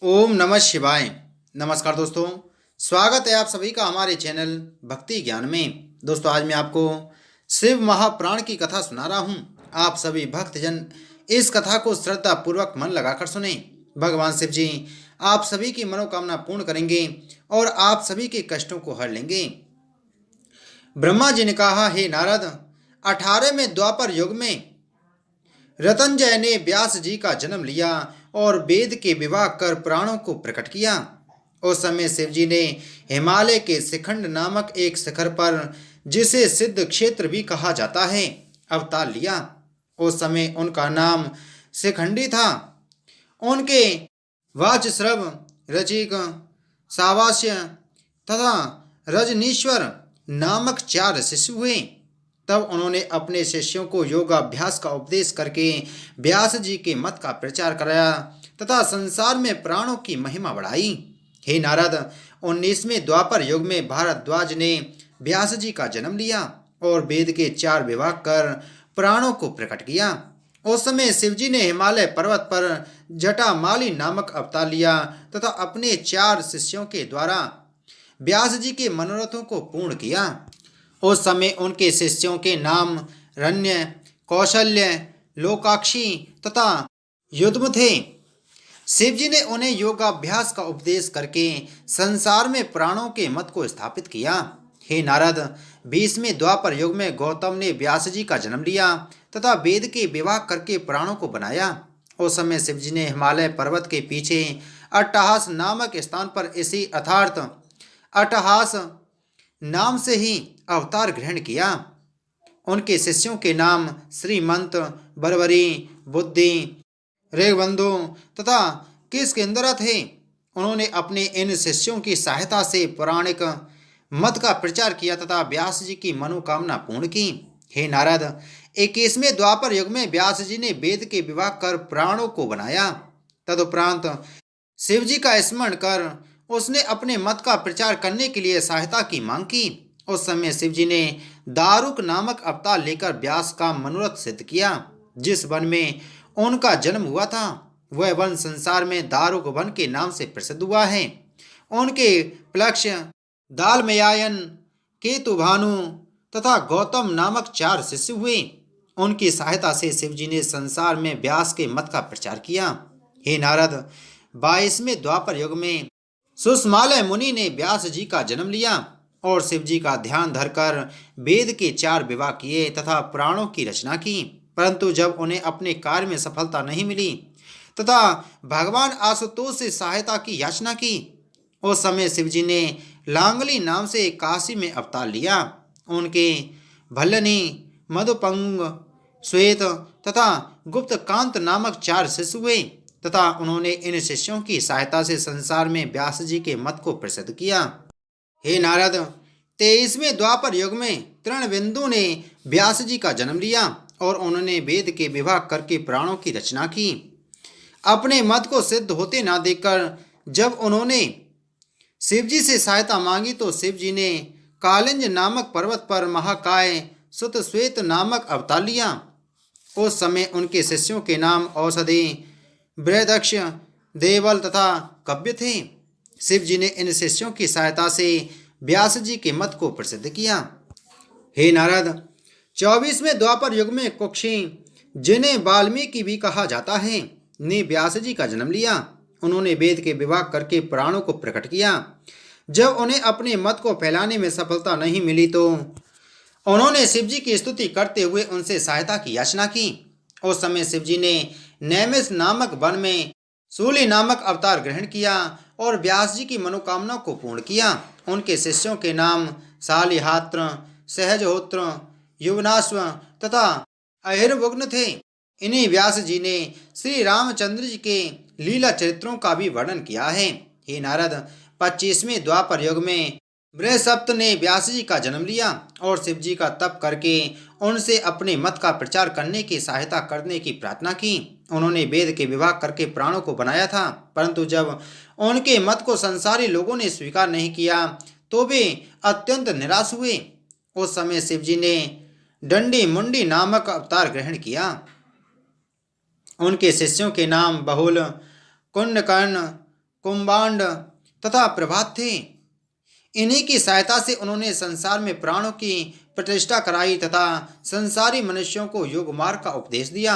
ओम नमः शिवाय। नमस्कार दोस्तों, स्वागत है आप सभी का हमारे चैनल भक्ति ज्ञान में। दोस्तों, आज मैं आपको शिव महापुराण की कथा सुना रहा हूँ। आप सभी भक्तजन इस कथा को श्रद्धा पूर्वक मन लगाकर सुने। भगवान शिव जी आप सभी की मनोकामना पूर्ण करेंगे और आप सभी के कष्टों को हर लेंगे। ब्रह्मा जी ने कहा, हे नारद, 18वें द्वापर युग में रतंजय ने व्यास जी का जन्म लिया और वेद के विवाह कर प्राणों को प्रकट किया। उस समय शिव जी ने हिमालय के शिखंड नामक एक शिखर पर, जिसे सिद्ध क्षेत्र भी कहा जाता है, अवतार लिया। उस समय उनका नाम शिखंडी था। उनके वाचस्रव, रचिक, सावास्य तथा रजनीश्वर नामक 4 शिष्य हुए। तब उन्होंने अपने शिष्यों को योगाभ्यास का उपदेश करके व्यास जी के मत का प्रचार कराया तथा संसार में प्राणों की महिमा बढ़ाई। हे नारद, 19वें द्वापर युग में भारद्वाज ने व्यास जी का जन्म लिया और वेद के 4 विभाग कर प्राणों को प्रकट किया। उस समय शिवजी ने हिमालय पर्वत पर जटामाली नामक अवतार लिया तथा अपने 4 शिष्यों के द्वारा व्यास जी के मनोरथों को पूर्ण किया। उस समय उनके शिष्यों के नाम रण्य, कौशल्य, लोकाक्षी तथा युद्ध थे। शिवजी ने उन्हें योगाभ्यास का उपदेश करके संसार में प्राणों के मत को स्थापित किया। हे नारद, 20वें द्वापर युग में गौतम ने व्यास जी का जन्म लिया तथा वेद के विवाह करके प्राणों को बनाया। उस समय शिवजी ने हिमालय पर्वत के पीछे अट्टहास नामक स्थान पर इसी अर्थात अट्टहास नाम से ही अवतार ग्रहण किया। उनके शिष्यों के नाम श्रीमंत, बरबरी, बुद्धि, रेगबंधु तथा किष्किंधर थे। उन्होंने अपने इन शिष्यों की सहायता से पौराणिक मत का प्रचार किया तथा व्यास जी की मनोकामना पूर्ण की। हे नारद, 21वें द्वापर युग में व्यास जी ने वेद के विवाह कर प्राणों को बनाया। तदुपरांत शिव जी का स्मरण कर उसने अपने मत का प्रचार करने के लिए सहायता की मांग की। उस समय शिव जी ने दारुक नामक अवतार लेकर व्यास का मनोरथ सिद्ध किया। जिस वन में उनका जन्म हुआ था, वह वन संसार में दारुक वन के नाम से प्रसिद्ध हुआ है। उनके प्लक्ष, दालमयायन, केतुभानु तथा गौतम नामक 4 शिष्य हुए। उनकी सहायता से शिवजी ने संसार में व्यास के मत का प्रचार किया। हे नारद, 22वें द्वापर युग में सुषमालय मुनि ने व्यास जी का जन्म लिया और शिव जी का ध्यान धरकर वेद के 4 विवाह किए तथा पुराणों की रचना की। परंतु जब उन्हें अपने कार्य में सफलता नहीं मिली तथा भगवान आशुतोष से सहायता की याचना की, उस समय शिवजी ने लांगली नाम से काशी में अवतार लिया। उनके भल्लनी, मधुपंग, श्वेत तथा गुप्तकांत नामक 4 शिष्य हुए तथा उन्होंने इन शिष्यों की सहायता से संसार में व्यास जी के मत को प्रसिद्ध किया। हे नारद, 23वें द्वापर युग में तृणबिंदु ने व्यास जी का जन्म लिया और उन्होंने वेद के विभाग करके पुराणों की रचना की। अपने मत को सिद्ध होते ना देखकर जब उन्होंने शिवजी से सहायता मांगी तो शिवजी ने कालिंज नामक पर्वत पर महाकाय सुत श्वेत नामक अवतार लिया। उस समय उनके शिष्यों के औषधि औषधि, बृहदक्ष, देवल तथा कव्य थे। शिव जी ने इन शिष्यों की सहायता से व्यास जी के मत को प्रसिद्ध किया। हे नारद, 24वें द्वापर युग में कुक्षी, जिन्हें वाल्मीकि भी कहा जाता है, ने व्यास जी का जन्म लिया। उन्होंने वेद के विभाग करके पुराणों को प्रकट किया। जब उन्हें अपने मत को फैलाने में सफलता नहीं मिली तो उन्होंने शिव जी की स्तुति करते हुए उनसे सहायता की याचना की। उस समय शिव जी ने नैमिष नामक वन में सूली नामक अवतार ग्रहण किया और व्यास जी की मनोकामना को पूर्ण किया। उनके शिष्यों के नाम शालिहात्र, सहजहोत्र, युवनाश्व तथा अहिर्वग्न थे। इन्हीं व्यास जी ने श्री रामचंद्र जी के लीला चरित्रों का भी वर्णन किया है। हे नारद, 25वें द्वापर युग में बृहस्पति ने व्यास जी का जन्म लिया और शिव जी का तप करके उनसे अपने मत का प्रचार करने की सहायता करने की प्रार्थना की। उन्होंने वेद के विभाग करके प्राणों को बनाया था, परंतु जब उनके मत को संसारी लोगों ने स्वीकार नहीं किया तो वे अत्यंत निराश हुए। उस समय शिव जी ने डंडी मुंडी नामक अवतार ग्रहण किया। उनके शिष्यों के नाम बहुल, कुंडकर्ण, कुंभांड तथा प्रभात थे। इन्हीं की सहायता से उन्होंने संसार में प्राणों की प्रतिष्ठा कराई तथा संसारी मनुष्यों को योग मार्ग का उपदेश दिया।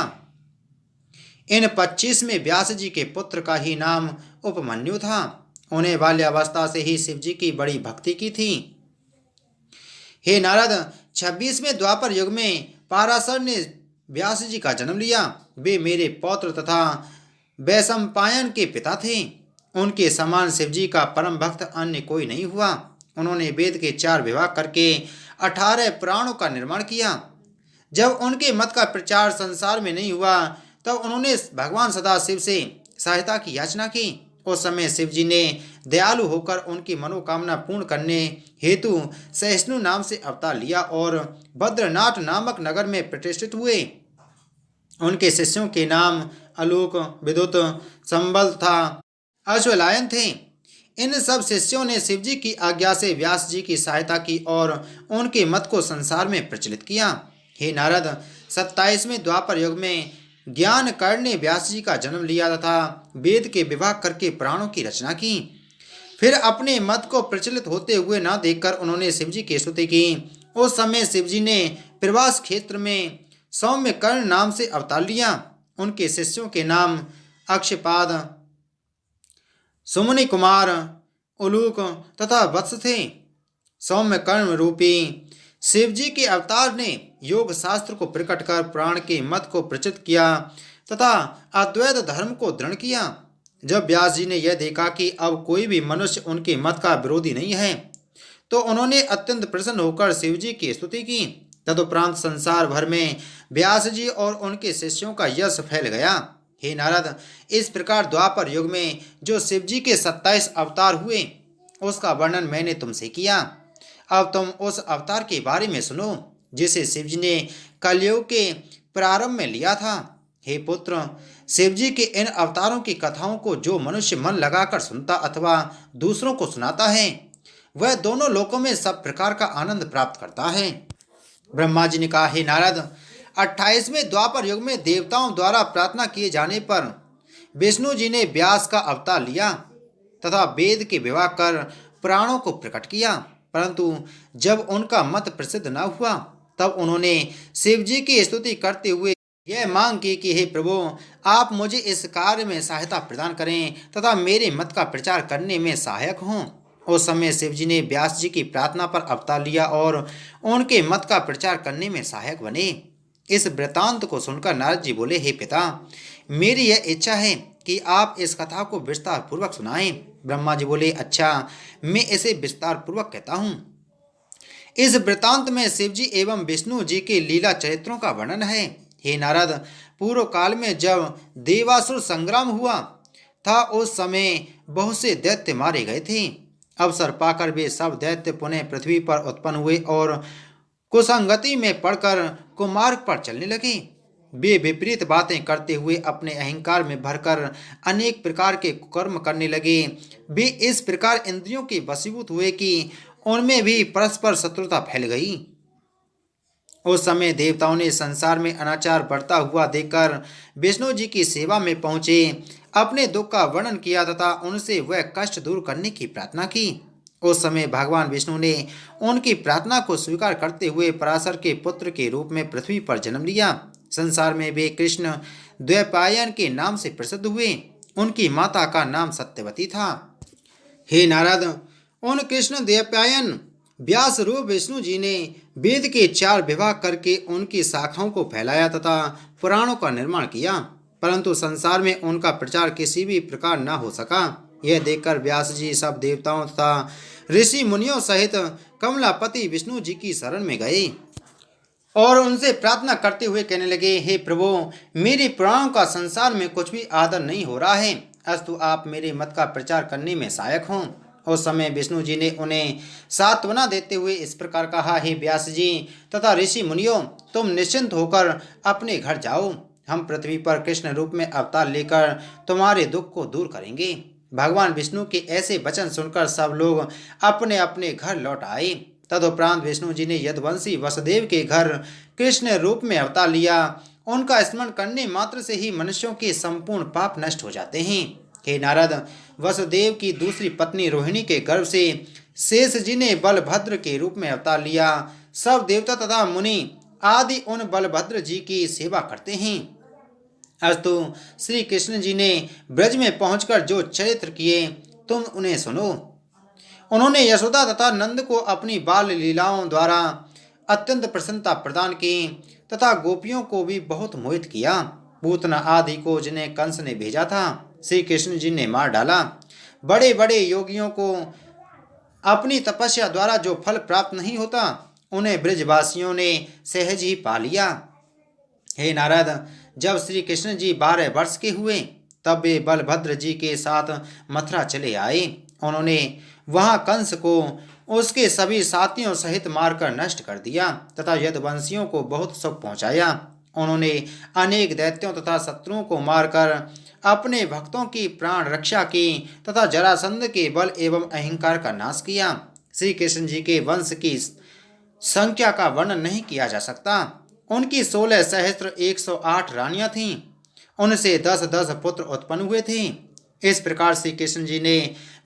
इन 25 में व्यास जी के पुत्र का ही नाम उपमन्यु था। उन्हें बाल्यावस्था से ही शिव जी की बड़ी भक्ति की थी। हे नारद, 26वें द्वापर युग में पाराशर ने व्यास जी का जन्म लिया। वे मेरे पौत्र तथा वैशंपायन के पिता थे। उनके समान शिव जी का परम भक्त अन्य कोई नहीं हुआ। उन्होंने वेद के 4 विभाग करके 18 पुराणों का निर्माण किया। जब उनके मत का प्रचार संसार में नहीं हुआ तब उन्होंने भगवान सदाशिव से सहायता की याचना की। उस समय शिव जी ने दयालु होकर उनकी मनोकामना पूर्ण करने हेतु सहिष्णु नाम से अवतार लिया और बद्रनाथ नामक नगर में प्रतिष्ठित हुए। उनके शिष्यों के नाम आलोक, विद्युत, संबल तथा अश्वलायन थे। इन सब शिष्यों ने शिव जी की आज्ञा से व्यास जी की सहायता की और उनके मत को संसार में प्रचलित किया। हे नारद, 27वें द्वापर युग में ज्ञान कर्ण ने व्यास जी का जन्म लिया तथा वेद के विभाग करके पुराणों की रचना की। फिर अपने मत को प्रचलित होते हुए न देखकर उन्होंने शिव जी की स्तुति की। उस समय शिव जी ने प्रवास क्षेत्र में सौम्य कर्ण नाम से अवतार लिया। उनके शिष्यों के नाम अक्षपाद, सुमुनि कुमार, उलूक तथा वत्स थे। सौम्य कर्ण रूपी शिव जी के अवतार ने योग शास्त्र को प्रकट कर पुराण के मत को प्रचित किया तथा अद्वैत धर्म को दृढ़ किया। जब व्यास जी ने यह देखा कि अब कोई भी मनुष्य उनके मत का विरोधी नहीं है तो उन्होंने अत्यंत प्रसन्न होकर शिव जी की स्तुति की। तदुपरांत संसार भर में व्यास जी और उनके शिष्यों का यश फैल गया। हे नारद, इस प्रकार द्वापर युग में जो शिव जी के 27 अवतार हुए उसका वर्णन मैंने तुमसे किया। अब तुम उस अवतार के बारे में सुनो जिसे शिव जी ने कलयुग के प्रारंभ में लिया था। हे पुत्र, शिव जी के इन अवतारों की कथाओं को जो मनुष्य मन लगाकर सुनता अथवा दूसरों को सुनाता है वह दोनों लोकों में सब प्रकार का आनंद प्राप्त करता है। ब्रह्मा जी ने कहा, हे नारद, 28वें द्वापर युग में देवताओं द्वारा प्रार्थना किए जाने पर विष्णु जी ने व्यास का अवतार लिया तथा वेद के विभाग कर पुराणों को प्रकट किया। परंतु जब उनका मत प्रसिद्ध न हुआ तब उन्होंने शिव जी की स्तुति करते हुए यह मांग की कि हे प्रभु, आप मुझे इस कार्य में सहायता प्रदान करें तथा मेरे मत का प्रचार करने में सहायक हों। उस समय शिव जी ने व्यास जी की प्रार्थना पर अवतार लिया और उनके मत का प्रचार करने में सहायक बने। इस वृतांत को सुनकर नारद जी बोले, हे पिता, मेरी यह इच्छा है कि आप इस कथा को विस्तार पूर्वक सुनाएं। ब्रह्मा जी बोले, अच्छा, मैं इसे विस्तार पूर्वक कहता हूँ। इस वृतांत में शिव जी एवं विष्णु जी के लीला चरित्रों का वर्णन है। हे नारद, पूर्व काल में जब देवासुर संग्राम हुआ था उस समय बहुत से दैत्य मारे गए थे। अवसर पाकर वे सब दैत्य पुनः पृथ्वी पर उत्पन्न हुए और कुसंगति में पड़कर कुमार्ग पर चलने लगे। वे विपरीत बातें करते हुए अपने अहंकार में भरकर अनेक प्रकार के कर्म करने लगे। वे इस प्रकार इंद्रियों के वशीभूत हुए कि उनमें भी परस्पर शत्रुता फैल गई। उस समय देवताओं ने संसार में अनाचार बढ़ता हुआ देखकर विष्णु जी की सेवा में पहुंचे, अपने दुख का वर्णन किया तथा उनसे वह कष्ट दूर करने की प्रार्थना की। उस समय भगवान विष्णु ने उनकी प्रार्थना को स्वीकार करते हुए पराशर के पुत्र के रूप में पृथ्वी पर जन्म लिया। संसार में वे कृष्ण द्वैपायन के नाम से प्रसिद्ध हुए। उनकी माता का नाम सत्यवती था। हे नारद, उन कृष्ण द्वैपायन व्यास रूप विष्णु जी ने वेद के 4 विभाग करके उनकी शाखाओं को फैलाया तथा पुराणों का निर्माण किया, परंतु संसार में उनका प्रचार किसी भी प्रकार न हो सका। यह देखकर व्यास जी सब देवताओं तथा ऋषि मुनियों सहित कमलापति विष्णु जी की शरण में गए और उनसे प्रार्थना करते हुए कहने लगे, हे प्रभु, मेरे पुराणों का संसार में कुछ भी आदर नहीं हो रहा है, अस्तु आप मेरे मत का प्रचार करने में सहायक हों। उस समय विष्णु जी ने उन्हें सांत्वना देते हुए इस प्रकार कहा, हे व्यास जी तथा ऋषि मुनियों, तुम निश्चिंत होकर अपने घर जाओ। हम पृथ्वी पर कृष्ण रूप में अवतार लेकर तुम्हारे दुख को दूर करेंगे। भगवान विष्णु के ऐसे वचन सुनकर सब लोग अपने अपने घर लौट आए। तदुपरांत विष्णु जी ने यदुवंशी वसुदेव के घर कृष्ण रूप में अवतार लिया। उनका स्मरण करने मात्र से ही मनुष्यों के संपूर्ण पाप नष्ट हो जाते हैं। हे नारद, वसुदेव की दूसरी पत्नी रोहिणी के गर्भ से शेष जी ने बलभद्र के रूप में अवतार लिया। सब देवता तथा मुनि आदि उन बलभद्र जी की सेवा करते हैं। अस्तु, श्री कृष्ण जी ने ब्रज में पहुंचकर जो चरित्र किए तुम उन्हें सुनो। उन्होंने यशोदा तथा नंद को अपनी बाल लीलाओं द्वारा अत्यंत प्रसन्नता प्रदान की तथा गोपियों को भी बहुत मोहित किया। पूतना आदि को जिन्हें कंस ने भेजा था, श्री कृष्ण जी ने मार डाला। बड़े बड़े योगियों को अपनी तपस्या द्वारा जो फल प्राप्त नहीं होता, उन्हें ब्रजवासियों ने सहज ही पा लिया। हे नारद, जब श्री कृष्ण जी 12 वर्ष के हुए तब वे बलभद्र जी के साथ मथुरा चले आए। उन्होंने वहां कंस को उसके सभी साथियों सहित मारकर नष्ट कर दिया तथा यदुवंशियों को बहुत सुख पहुंचाया। उन्होंने अनेक दैत्यों तथा शत्रुओं को मारकर अपने भक्तों की प्राण रक्षा की तथा जरासंध के बल एवं अहंकार का नाश किया। श्री कृष्ण जी के वंश की संख्या का वर्णन नहीं किया जा सकता। उनकी 16 सहस्त्र 108 रानियां थीं। उनसे 10-10 पुत्र उत्पन्न हुए थे। इस प्रकार श्री कृष्ण जी ने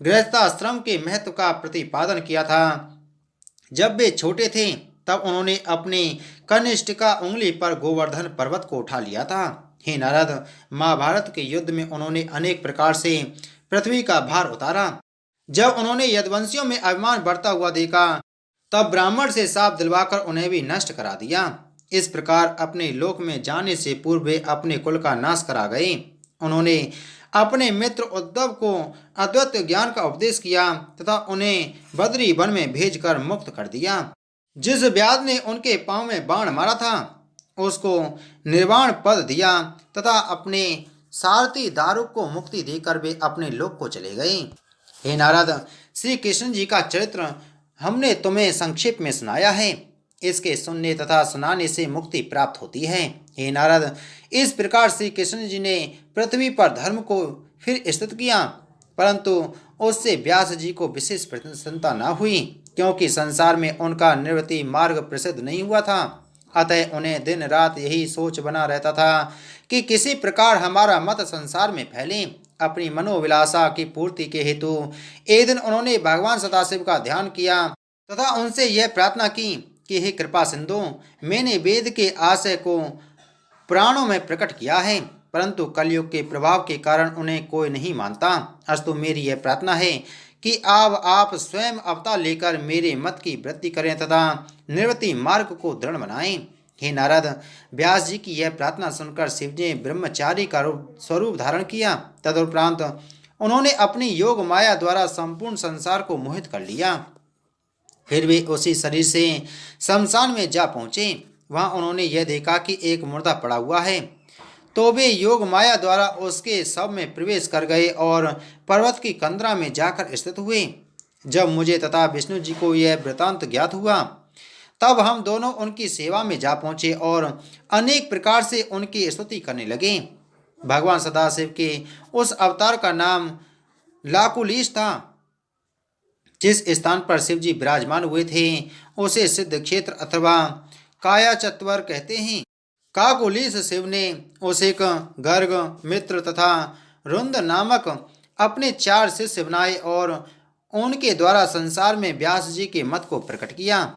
गृहस्थाश्रम के महत्व का प्रतिपादन किया था। जब वे छोटे थे तब उन्होंने अपनी कनिष्ठिका उंगली पर गोवर्धन पर्वत को उठा लिया था। हे नारद, महाभारत के युद्ध में उन्होंने अनेक प्रकार से पृथ्वी का भार उतारा। जब उन्होंने यदुवंशियों में अभिमान बढ़ता हुआ देखा तब ब्राह्मण से शाप दिलवाकर उन्हें भी नष्ट करा दिया। इस प्रकार अपने लोक में जाने से पूर्व वे अपने कुल का नाश करा गए। उन्होंने अपने मित्र उद्धव को अद्वैत ज्ञान का उपदेश किया तथा उन्हें बद्री वन में भेजकर मुक्त कर दिया। जिस व्याध ने उनके पांव में बाण मारा था उसको निर्वाण पद दिया तथा अपने सारथी दारुक को मुक्ति देकर वे अपने लोक को चले गए। हे नारद, श्री कृष्ण जी का चरित्र हमने तुम्हें संक्षेप में सुनाया है। इसके सुनने तथा सुनाने से मुक्ति प्राप्त होती है। हे नारद, इस प्रकार श्री कृष्ण जी ने पृथ्वी पर धर्म को फिर स्थित किया, परंतु उससे व्यास जी को विशेष प्रसन्नता न हुई, क्योंकि संसार में उनका निवृत्ति मार्ग प्रसिद्ध नहीं हुआ था। अतः उन्हें दिन रात यही सोच बना रहता था कि किसी प्रकार हमारा मत संसार में फैले। अपनी मनोविलासा की पूर्ति के हेतु एक दिन उन्होंने भगवान सदाशिव का ध्यान किया तथा उनसे यह प्रार्थना की कि हे कृपा सिंधु, मैंने वेद के आशय को प्राणों में प्रकट किया है, परंतु कलयुग के प्रभाव के कारण उन्हें कोई नहीं मानता। अस्तु, मेरी यह प्रार्थना है कि आप स्वयं अवतार लेकर मेरे मत की वृद्धि करें तथा निवृत्ति मार्ग को दृढ़ बनाएं। हे नारद, व्यास जी की यह प्रार्थना सुनकर शिव जी ने ब्रह्मचारी का स्वरूप धारण किया। तदुपरांत उन्होंने अपनी योग माया द्वारा संपूर्ण संसार को मोहित कर लिया। फिर वे उसी शरीर से शमशान में जा पहुँचे। वहाँ उन्होंने यह देखा कि एक मुर्दा पड़ा हुआ है, तो वे योग माया द्वारा उसके शव में प्रवेश कर गए और पर्वत की कंदरा में जाकर स्थित हुए। जब मुझे तथा विष्णु जी को यह वृतांत ज्ञात हुआ तब हम दोनों उनकी सेवा में जा पहुँचे और अनेक प्रकार से उनकी स्तुति करने लगे। भगवान सदाशिव के उस अवतार का नाम लाकुलिश था। जिस स्थान पर शिव जी विराजमान हुए थे उसे सिद्ध क्षेत्र अथवा कायाचत्वर कहते हैं। काकुलिस शिव ने उसे गर्ग, मित्र तथा रुंद नामक अपने 4 शिष्य बनाए और उनके द्वारा संसार में व्यास जी के मत को प्रकट किया।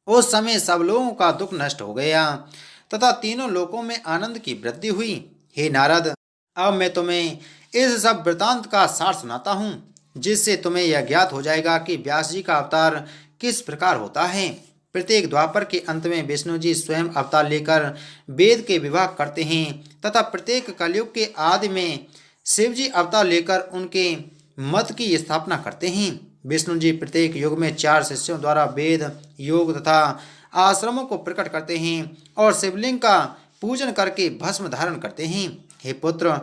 उस समय सब लोगों का दुख नष्ट हो गया तथा तीनों लोकों में आनंद की वृद्धि हुई। हे नारद, अब मैं तुम्हें इस सब वृतांत का सार सुनाता हूँ, जिससे तुम्हें यह ज्ञात हो जाएगा कि व्यास जी का अवतार किस प्रकार होता है। प्रत्येक द्वापर के अंत में विष्णु जी स्वयं अवतार लेकर वेद के विभाग करते हैं तथा प्रत्येक कलयुग के आदि में शिव जी अवतार लेकर उनके मत की स्थापना करते हैं। विष्णु जी प्रत्येक युग में 4 शिष्यों द्वारा वेद, योग तथा आश्रमों को प्रकट करते हैं और शिवलिंग का पूजन करके भस्म धारण करते हैं। हे पुत्र,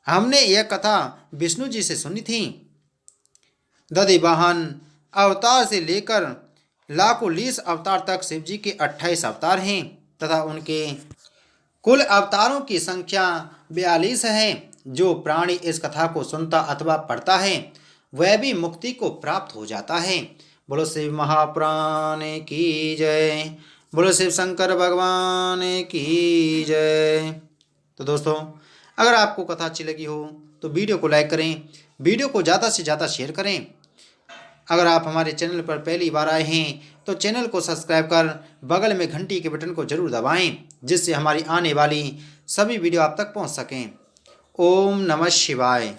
हमने यह कथा विष्णु जी से सुनी थी। दधिवाहन अवतार से लेकर लाकुलिस अवतार तक शिव जी के 28 अवतार हैं तथा उनके कुल अवतारों की संख्या 42 है। जो प्राणी इस कथा को सुनता अथवा पढ़ता है वह भी मुक्ति को प्राप्त हो जाता है। बोलो शिव महापुराण की जय। बोलो शिव शंकर भगवान की जय। तो दोस्तों, अगर आपको कथा अच्छी लगी हो तो वीडियो को लाइक करें, वीडियो को ज़्यादा से ज़्यादा शेयर करें। अगर आप हमारे चैनल पर पहली बार आए हैं तो चैनल को सब्सक्राइब कर बगल में घंटी के बटन को जरूर दबाएं, जिससे हमारी आने वाली सभी वीडियो आप तक पहुंच सकें। ओम नमः शिवाय।